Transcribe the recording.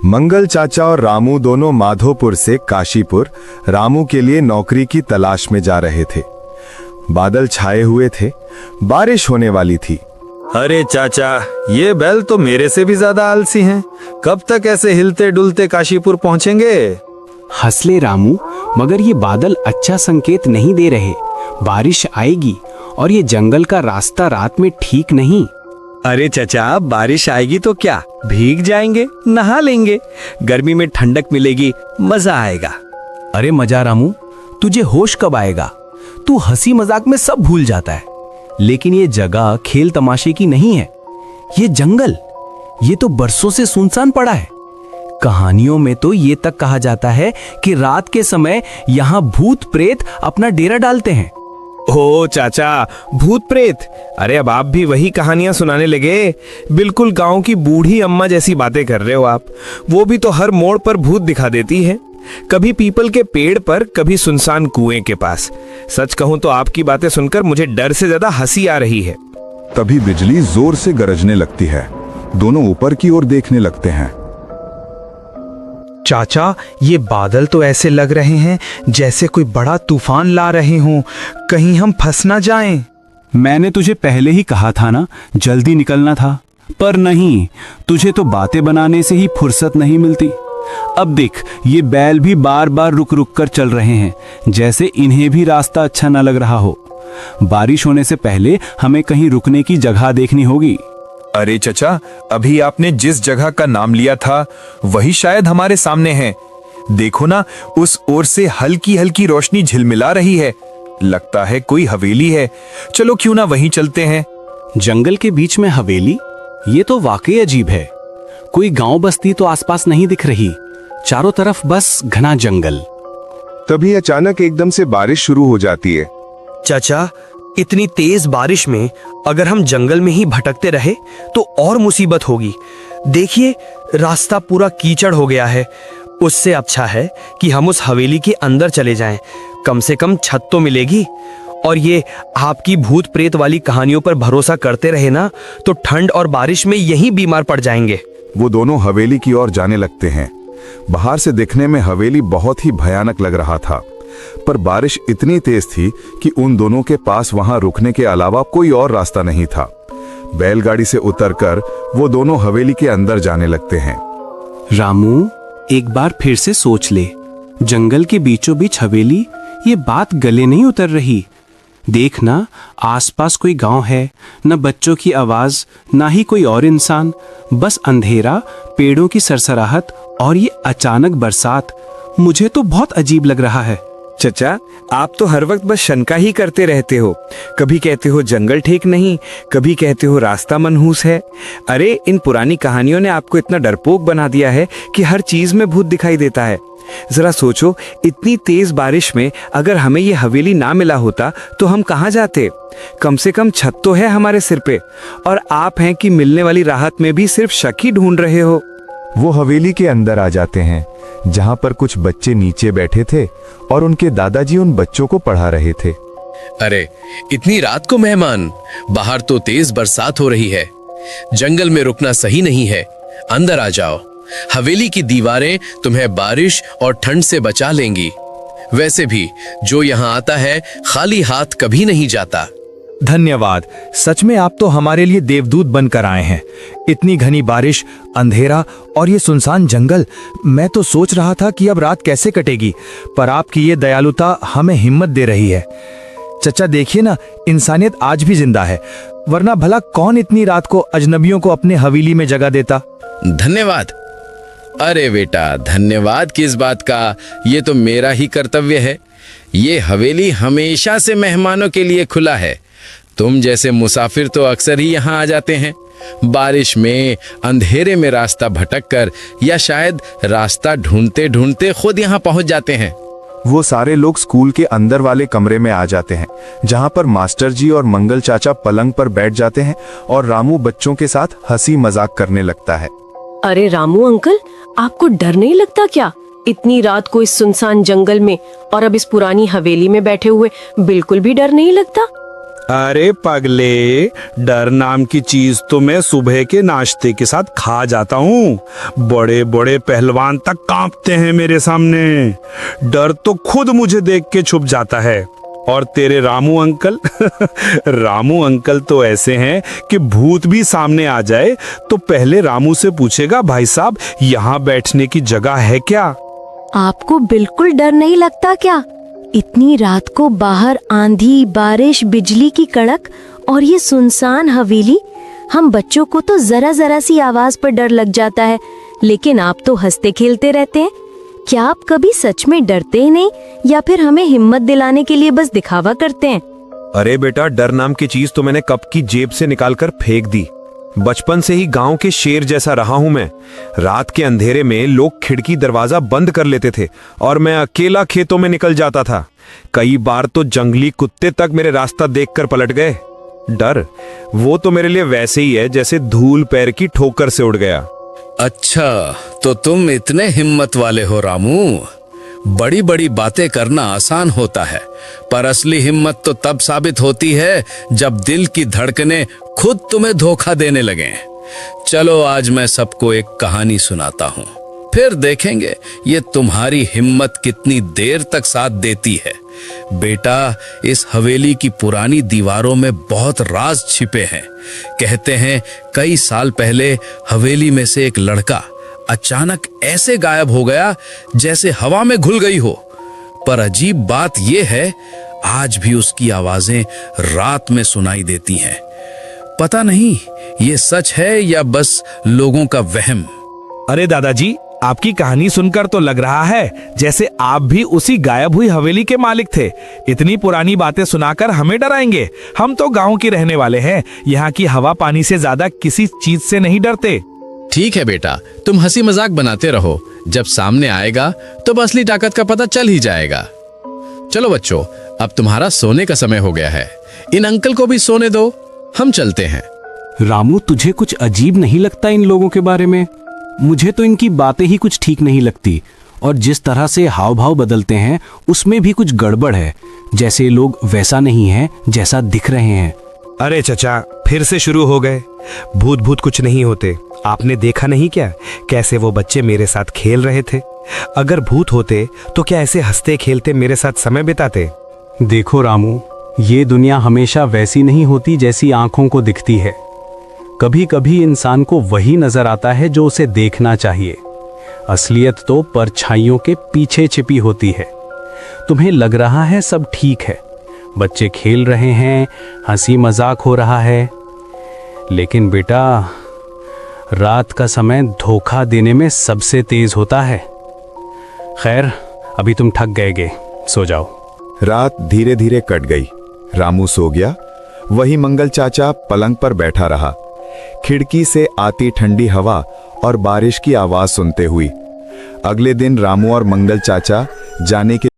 मंगल चाचा और रामू दोनों माधोपुर से काशीपुर रामू के लिए नौकरी की तलाश में जा रहे थे। बादल छाए हुए थे, बारिश होने वाली थी। अरे चाचा, ये बैल तो मेरे से भी ज्यादा आलसी हैं। कब तक ऐसे हिलते डुलते काशीपुर पहुंचेंगे? हंसले रामू, मगर ये बादल अच्छा संकेत नहीं दे रहे। बारिश आएगी और ये जंगल का रास्ता रात में ठीक नहीं। अरे चचा, बारिश आएगी तो क्या, भीग जाएंगे, नहा लेंगे, गर्मी में ठंडक मिलेगी, मजा आएगा। अरे मजा रामू, तुझे होश कब आएगा? तू हंसी मजाक में सब भूल जाता है। लेकिन ये जगह खेल तमाशे की नहीं है। ये जंगल, ये तो बरसों से सुनसान पड़ा है। कहानियों में तो ये तक कहा जाता है कि रात के समय यहाँ भूत प्रेत अपना डेरा डालते हैं। ओ चाचा, भूत प्रेत? अरे अब आप भी वही कहानियां सुनाने लगे। बिल्कुल गांव की बूढ़ी अम्मा जैसी बातें कर रहे हो आप। वो भी तो हर मोड़ पर भूत दिखा देती है, कभी पीपल के पेड़ पर, कभी सुनसान कुएं के पास। सच कहूं तो आपकी बातें सुनकर मुझे डर से ज्यादा हंसी आ रही है। तभी बिजली जोर से गरजने लगती है। दोनों ऊपर की ओर देखने लगते हैं। चाचा, ये बादल तो ऐसे लग रहे हैं जैसे कोई बड़ा तूफान ला रहे हों। कहीं हम फंस ना जाएं। मैंने तुझे पहले ही कहा था ना, जल्दी निकलना था। पर नहीं, तुझे तो बातें बनाने से ही फुर्सत नहीं मिलती। अब देख, ये बैल भी बार बार रुक रुक कर चल रहे हैं, जैसे इन्हें भी रास्ता अच्छा न लग रहा हो। बारिश होने से पहले हमें कहीं रुकने की जगह देखनी होगी। अरे चचा, अभी आपने जिस जगह का नाम लिया था वही शायद हमारे सामने है। देखो ना, उस ओर से हल्की हल्की रोशनी झिलमिला रही है। लगता है कोई हवेली है। चलो क्यों ना वहीं चलते हैं। जंगल के बीच में हवेली? ये तो वाकई अजीब है। कोई गांव बस्ती तो आसपास नहीं दिख रही, चारों तरफ बस घना जंगल। तभी अचानक एकदम से बारिश शुरू हो जाती है। चाचा, इतनी तेज बारिश में अगर हम जंगल में ही भटकते रहे तो और मुसीबत होगी। देखिए, रास्ता पूरा कीचड़ हो गया है। उससे अच्छा है कि हम उस हवेली के अंदर चले जाएं। कम से कम छत तो मिलेगी। और ये आपकी भूत प्रेत वाली कहानियों पर भरोसा करते रहे ना तो ठंड और बारिश में यहीं बीमार पड़ जाएंगे। वो दोनों हवेली की ओर जाने लगते हैं। बाहर से देखने में हवेली बहुत ही भयानक लग रहा था, पर बारिश इतनी तेज थी कि उन दोनों के पास वहां रुकने के अलावा कोई और रास्ता नहीं था। बैलगाड़ी से उतरकर वो दोनों हवेली के अंदर जाने लगते हैं। रामू, एक बार फिर से सोच ले। जंगल के बीचों बीच हवेली, ये बात गले नहीं उतर रही। देखना, आसपास कोई गांव है, न बच्चों की आवाज, ना ही कोई और इंसान, बस अंधेरा, पेड़ों की सरसराहट और ये अचानक बरसात। मुझे तो बहुत अजीब लग रहा है। चचा, आप तो हर वक्त बस शंका ही करते रहते हो। कभी कहते हो जंगल ठीक नहीं, कभी कहते हो रास्ता मनहूस है। अरे इन पुरानी कहानियों ने आपको इतना डरपोक बना दिया है कि हर चीज में भूत दिखाई देता है। जरा सोचो, इतनी तेज बारिश में अगर हमें ये हवेली ना मिला होता तो हम कहाँ जाते? कम से कम छत तो है हमारे सिर पे, और आप हैं कि मिलने वाली राहत में भी सिर्फ शक ही ढूंढ रहे हो। वो हवेली के अंदर आ जाते हैं, जहां पर कुछ बच्चे नीचे बैठे थे और उनके दादाजी उन बच्चों को पढ़ा रहे थे। अरे, इतनी रात को मेहमान? बाहर तो तेज बरसात हो रही है। जंगल में रुकना सही नहीं है। अंदर आ जाओ। हवेली की दीवारें तुम्हें बारिश और ठंड से बचा लेंगी। वैसे भी जो यहाँ आता है खाली हाथ कभी नहीं जाता। धन्यवाद, सच में आप तो हमारे लिए देवदूत बनकर आए हैं। इतनी घनी बारिश, अंधेरा और ये सुनसान जंगल, मैं तो सोच रहा था कि अब रात कैसे कटेगी, पर आपकी ये दयालुता हमें हिम्मत दे रही है। चचा देखिए ना, इंसानियत आज भी जिंदा है, वरना भला कौन इतनी रात को अजनबियों को अपने हवेली में जगह देता। धन्यवाद। अरे बेटा, धन्यवाद किस बात का, ये तो मेरा ही कर्तव्य है। ये हवेली हमेशा से मेहमानों के लिए खुला है। तुम जैसे मुसाफिर तो अक्सर ही यहाँ आ जाते हैं। बारिश में, अंधेरे में रास्ता भटक कर, या शायद रास्ता ढूंढते ढूंढते खुद यहाँ पहुंच जाते हैं। वो सारे लोग स्कूल के अंदर वाले कमरे में आ जाते हैं, जहां पर मास्टर जी और मंगल चाचा पलंग पर बैठ जाते हैं और रामू बच्चों के साथ हंसी मजाक करने लगता है। अरे रामू अंकल, आपको डर नहीं लगता क्या? इतनी रात को इस सुनसान जंगल में और अब इस पुरानी हवेली में बैठे हुए बिल्कुल भी डर नहीं लगता? अरे पगले, डर नाम की चीज तो मैं सुबह के नाश्ते के साथ खा जाता हूँ। बड़े बड़े पहलवान तक कांपते हैं मेरे सामने। डर तो खुद मुझे देख के छुप जाता है। और तेरे रामू अंकल रामू अंकल तो ऐसे हैं कि भूत भी सामने आ जाए तो पहले रामू से पूछेगा, भाई साहब यहाँ बैठने की जगह है क्या? आपको बिल्कुल डर नहीं लगता क्या? इतनी रात को बाहर आंधी, बारिश, बिजली की कड़क और ये सुनसान हवेली। हम बच्चों को तो जरा जरा सी आवाज पर डर लग जाता है, लेकिन आप तो हंसते खेलते रहते हैं। क्या आप कभी सच में डरते ही नहीं, या फिर हमें हिम्मत दिलाने के लिए बस दिखावा करते हैं? अरे बेटा, डर नाम की चीज तो मैंने कब की जेब से निकालकर फेंक दी। बचपन से ही गांव के शेर जैसा रहा हूं मैं। रात के अंधेरे में लोग खिड़की दरवाजा बंद कर लेते थे और मैं अकेला खेतों में निकल जाता था। कई बार तो जंगली कुत्ते तक मेरे रास्ता देखकर पलट गए। डर वो तो मेरे लिए वैसे ही है जैसे धूल पैर की ठोकर से उड़ गया। अच्छा, तो तुम इतने हिम्मत वाले हो रामू। बड़ी बड़ी बातें करना आसान होता है, पर असली हिम्मत तो तब साबित होती है जब दिल की धड़कनें खुद तुम्हें धोखा देने लगे। चलो आज मैं सबको एक कहानी सुनाता हूँ, फिर देखेंगे ये तुम्हारी हिम्मत कितनी देर तक साथ देती है। बेटा, इस हवेली की पुरानी दीवारों में बहुत राज छिपे हैं। कहते हैं कई साल पहले हवेली में से एक लड़का अचानक ऐसे गायब हो गया जैसे हवा में घुल गई हो। पर अजीब बात यह है, आज भी उसकी आवाजें रात में सुनाई देती हैं। पता नहीं ये सच है या बस लोगों का वहम। अरे दादाजी, आपकी कहानी सुनकर तो लग रहा है जैसे आप भी उसी गायब हुई हवेली के मालिक थे। इतनी पुरानी बातें सुनाकर हमें डराएंगे? हम तो गांव के रहने वाले हैं, यहाँ की हवा पानी से ज्यादा किसी चीज से नहीं डरते। ठीक है बेटा, तुम हंसी मजाक बनाते रहो। जब सामने आएगा तो असली ताकत का पता चल ही जाएगा। चलो बच्चों, अब तुम्हारा सोने का समय हो गया है। इन अंकल को भी सोने दो, हम चलते हैं। रामू, तुझे कुछ अजीब नहीं लगता इन लोगों के बारे में? मुझे तो इनकी बातें ही कुछ ठीक नहीं लगती, और जिस तरह से हाव भाव बदलते हैं उसमें भी कुछ गड़बड़ है। जैसे लोग वैसा नहीं है जैसा दिख रहे हैं। अरे चचा, फिर से शुरू हो गए। भूत भूत कुछ नहीं होते। आपने देखा नहीं क्या कैसे वो बच्चे मेरे साथ खेल रहे थे? अगर भूत होते तो क्या ऐसे हंसते खेलते मेरे साथ समय बिताते? देखो रामू, ये दुनिया हमेशा वैसी नहीं होती जैसी आंखों को दिखती है। कभी कभी इंसान को वही नजर आता है जो उसे देखना चाहिए। असलियत तो परछाइयों के पीछे छिपी होती है। तुम्हें लग रहा है सब ठीक है, बच्चे खेल रहे हैं, हंसी मजाक हो रहा है, लेकिन बेटा, रात का समय धोखा देने में सबसे तेज होता है। खैर, अभी तुम थक गए, सो जाओ। रात धीरे धीरे कट गई। रामू सो गया। वही मंगल चाचा पलंग पर बैठा रहा, खिड़की से आती ठंडी हवा और बारिश की आवाज सुनते हुई। अगले दिन रामू और मंगल चाचा जाने के